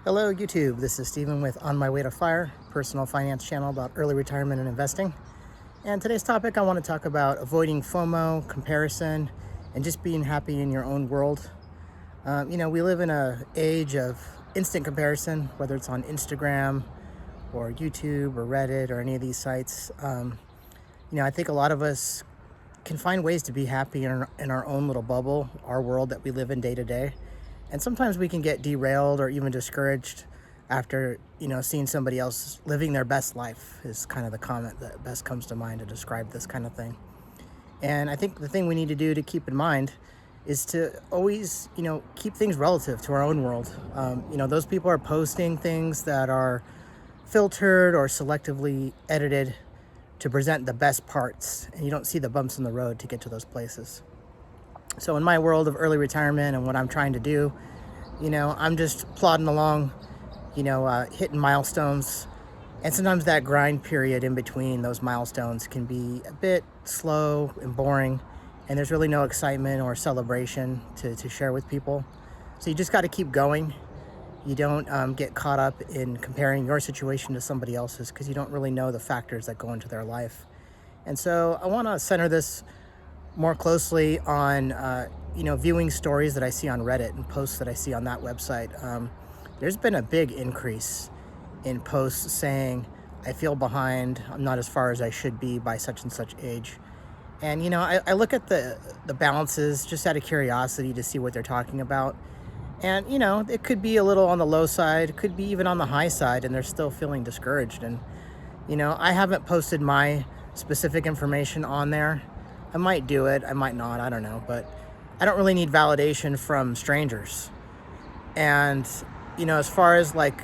Hello YouTube, this is Steven with On My Way to FIRE, personal finance channel about early retirement and investing. And today's topic, I want to talk about avoiding FOMO, comparison, and just being happy in your own world. We live in an age of instant comparison, whether it's on Instagram or YouTube or Reddit or any of these sites. I think a lot of us can find ways to be happy in our own little bubble, our world that we live in day to day. And sometimes we can get derailed or even discouraged after, seeing somebody else living their best life is kind of the comment that best comes to mind to describe this kind of thing. And I think the thing we need to do to keep in mind is to always, keep things relative to our own world. Those people are posting things that are filtered or selectively edited to present the best parts, and you don't see the bumps in the road to get to those places. So in my world of early retirement and what I'm trying to do, I'm just plodding along, hitting milestones. And sometimes that grind period in between those milestones can be a bit slow and boring. And there's really no excitement or celebration to share with people. So you just got to keep going. You don't get caught up in comparing your situation to somebody else's because you don't really know the factors that go into their life. And so I want to center this more closely on, viewing stories that I see on Reddit and posts that I see on that website. There's been a big increase in posts saying, I feel behind, I'm not as far as I should be by such and such age. And, I look at the balances just out of curiosity to see what they're talking about. And, it could be a little on the low side, could be even on the high side, and they're still feeling discouraged. And, I haven't posted my specific information on there. I might do it, I might not, I don't know, but I don't really need validation from strangers. And, as far as like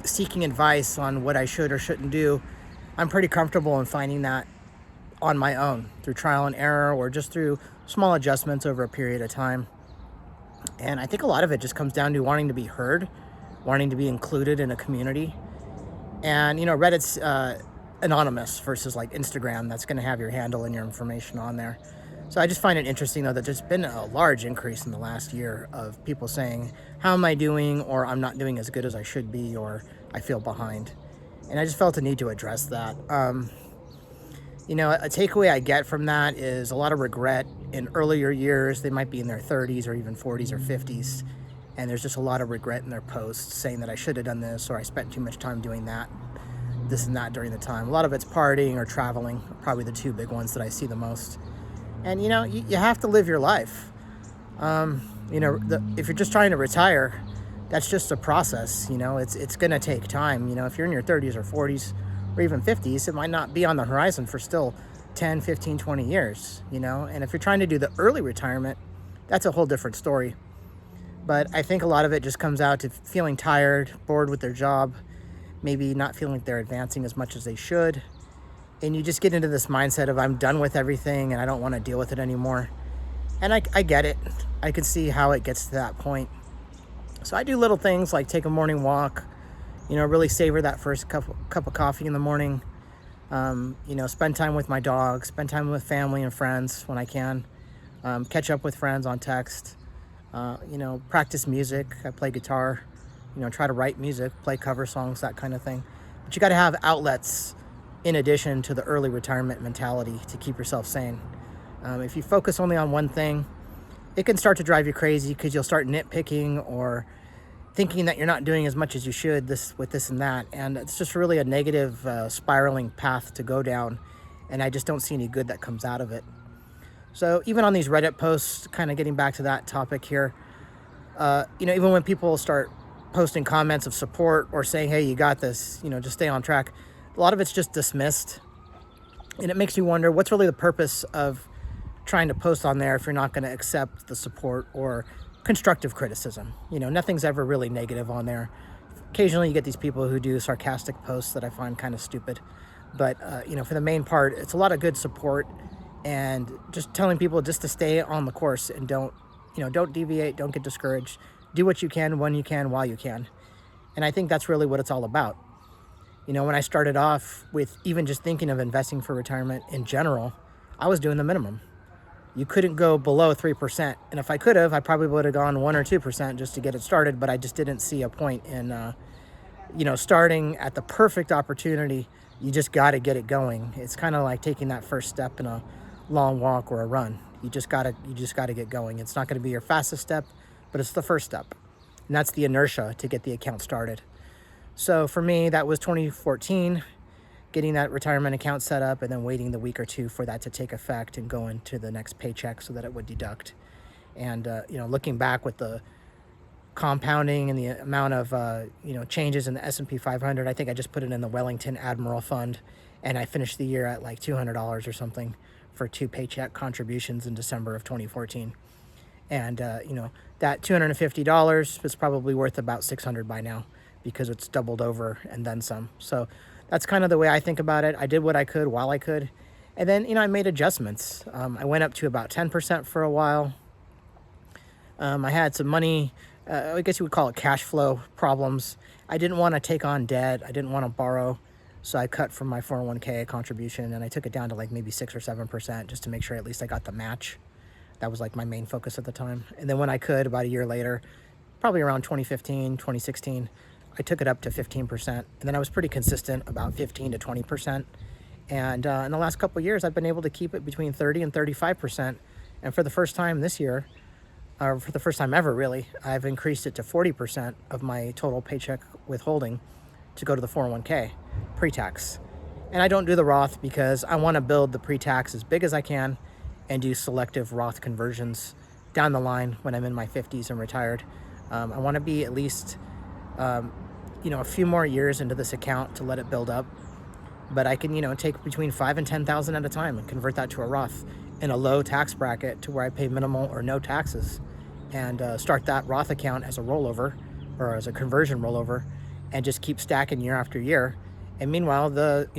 seeking advice on what I should or shouldn't do, I'm pretty comfortable in finding that on my own through trial and error or just through small adjustments over a period of time. And I think a lot of it just comes down to wanting to be heard, wanting to be included in a community. And, Reddit's anonymous versus like Instagram that's going to have your handle and your information on there. So I just find it interesting though that there's been a large increase in the last year of people saying, how am I doing? Or I'm not doing as good as I should be, or I feel behind. And I just felt a need to address that. A takeaway I get from that is a lot of regret in earlier years. They might be in their 30s or even 40s or 50s. And there's just a lot of regret in their posts saying that I should have done this, or I spent too much time doing that, this and that during the time. A lot of it's partying or traveling, probably the two big ones that I see the most. And, you have to live your life. If you're just trying to retire, that's just a process. It's going to take time. If you're in your 30s or 40s or even 50s, it might not be on the horizon for still 10, 15, 20 years, and if you're trying to do the early retirement, that's a whole different story. But I think a lot of it just comes out to feeling tired, bored with their job, maybe not feeling like they're advancing as much as they should. And you just get into this mindset of I'm done with everything and I don't want to deal with it anymore. And I get it. I can see how it gets to that point. So I do little things like take a morning walk, really savor that first cup of coffee in the morning. Spend time with my dog, spend time with family and friends when I can. Catch up with friends on text. Practice music. I play guitar. Try to write music, play cover songs, that kind of thing. But you got to have outlets in addition to the early retirement mentality to keep yourself sane. If you focus only on one thing, it can start to drive you crazy because you'll start nitpicking or thinking that you're not doing as much as you should with this and that. And it's just really a negative spiraling path to go down. And I just don't see any good that comes out of it. So even on these Reddit posts, kind of getting back to that topic here, even when people start posting comments of support or saying, hey, you got this, just stay on track, a lot of it's just dismissed. And it makes you wonder, what's really the purpose of trying to post on there if you're not going to accept the support or constructive criticism? Nothing's ever really negative on there. Occasionally you get these people who do sarcastic posts that I find kind of stupid. But, for the main part, it's a lot of good support and just telling people just to stay on the course and don't deviate, don't get discouraged. Do what you can, when you can, while you can. And I think that's really what it's all about. When I started off with even just thinking of investing for retirement in general, I was doing the minimum. you couldn't go below 3%. And if I could have, I probably would have gone 1 or 2% just to get it started. But I just didn't see a point in, starting at the perfect opportunity. You just got to get it going. It's kind of like taking that first step in a long walk or a run. You just got to get going. It's not going to be your fastest step, but it's the first step. And that's the inertia to get the account started. So for me, that was 2014, getting that retirement account set up and then waiting the week or two for that to take effect and go into the next paycheck so that it would deduct. And, looking back with the compounding and the amount of, changes in the S&P 500, I think I just put it in the Wellington Admiral Fund, and I finished the year at like $200 or something for 2 paycheck contributions in December of 2014. And, that $250 is probably worth about $600 by now because it's doubled over and then some. So that's kind of the way I think about it. I did what I could while I could. And then, I made adjustments. I went up to about 10% for a while. I had some money, I guess you would call it cash flow problems. I didn't want to take on debt. I didn't want to borrow. So I cut from my 401k contribution and I took it down to like maybe 6 or 7% just to make sure at least I got the match. That was like my main focus at the time. And then when I could, about a year later, probably around 2015, 2016, I took it up to 15%. And then I was pretty consistent, about 15 to 20%. And in the last couple of years, I've been able to keep it between 30 and 35%. And for the first time this year, or for the first time ever really, I've increased it to 40% of my total paycheck withholding to go to the 401k pre-tax. And I don't do the Roth because I want to build the pre-tax as big as I can and do selective Roth conversions down the line when I'm in my 50s and retired. I want to be at least, a few more years into this account to let it build up. But I can, take between 5 and 10,000 at a time and convert that to a Roth in a low tax bracket to where I pay minimal or no taxes, and start that Roth account as a rollover or as a conversion rollover, and just keep stacking year after year. And meanwhile, the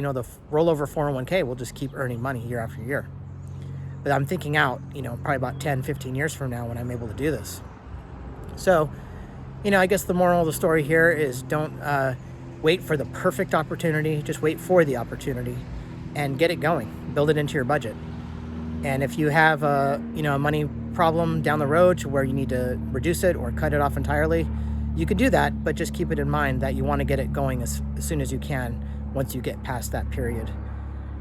rollover 401k will just keep earning money year after year. But I'm thinking out, probably about 10, 15 years from now when I'm able to do this. So, I guess the moral of the story here is don't wait for the perfect opportunity. Just wait for the opportunity and get it going. Build it into your budget. And if you have a money problem down the road to where you need to reduce it or cut it off entirely, you could do that, but just keep it in mind that you want to get it going as soon as you can once you get past that period.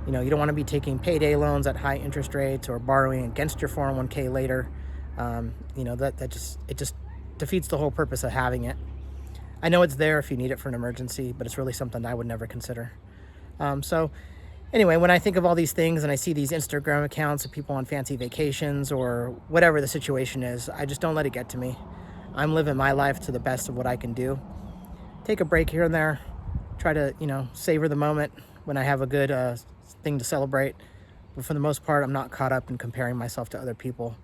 You don't want to be taking payday loans at high interest rates or borrowing against your 401k later. That just defeats the whole purpose of having it. I know it's there if you need it for an emergency, but it's really something I would never consider. So anyway, when I think of all these things and I see these Instagram accounts of people on fancy vacations or whatever the situation is, I just don't let it get to me. I'm living my life to the best of what I can do. Take a break here and there. Try to, savor the moment when I have a good thing to celebrate. But for the most part, I'm not caught up in comparing myself to other people.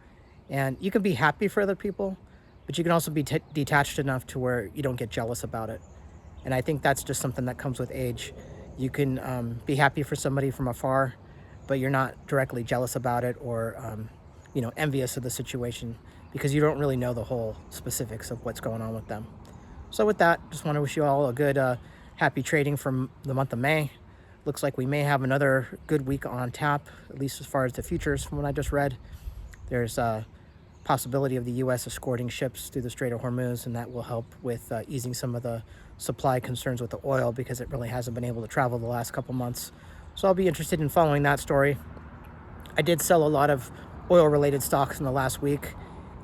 And you can be happy for other people, but you can also be detached enough to where you don't get jealous about it. And I think that's just something that comes with age. You can be happy for somebody from afar, but you're not directly jealous about it or, envious of the situation because you don't really know the whole specifics of what's going on with them. So with that, just want to wish you all a good, happy trading from the month of May. Looks like we may have another good week on tap, at least as far as the futures from what I just read. There's a possibility of the U.S. escorting ships through the Strait of Hormuz, and that will help with easing some of the supply concerns with the oil because it really hasn't been able to travel the last couple months. So I'll be interested in following that story. I did sell a lot of oil-related stocks in the last week,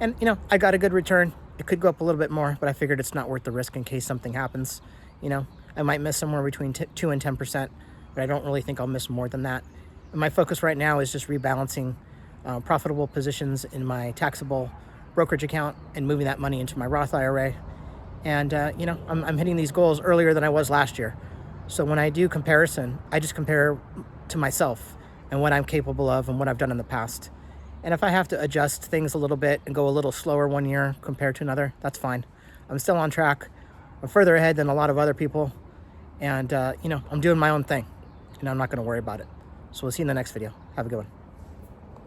and I got a good return. It could go up a little bit more, but I figured it's not worth the risk in case something happens. I might miss somewhere between 2 and 10%, but I don't really think I'll miss more than that. And my focus right now is just rebalancing profitable positions in my taxable brokerage account and moving that money into my Roth IRA. And, I'm hitting these goals earlier than I was last year. So when I do comparison, I just compare to myself and what I'm capable of and what I've done in the past. And if I have to adjust things a little bit and go a little slower one year compared to another, that's fine. I'm still on track. I'm further ahead than a lot of other people. And, I'm doing my own thing. And I'm not going to worry about it. So we'll see you in the next video. Have a good one.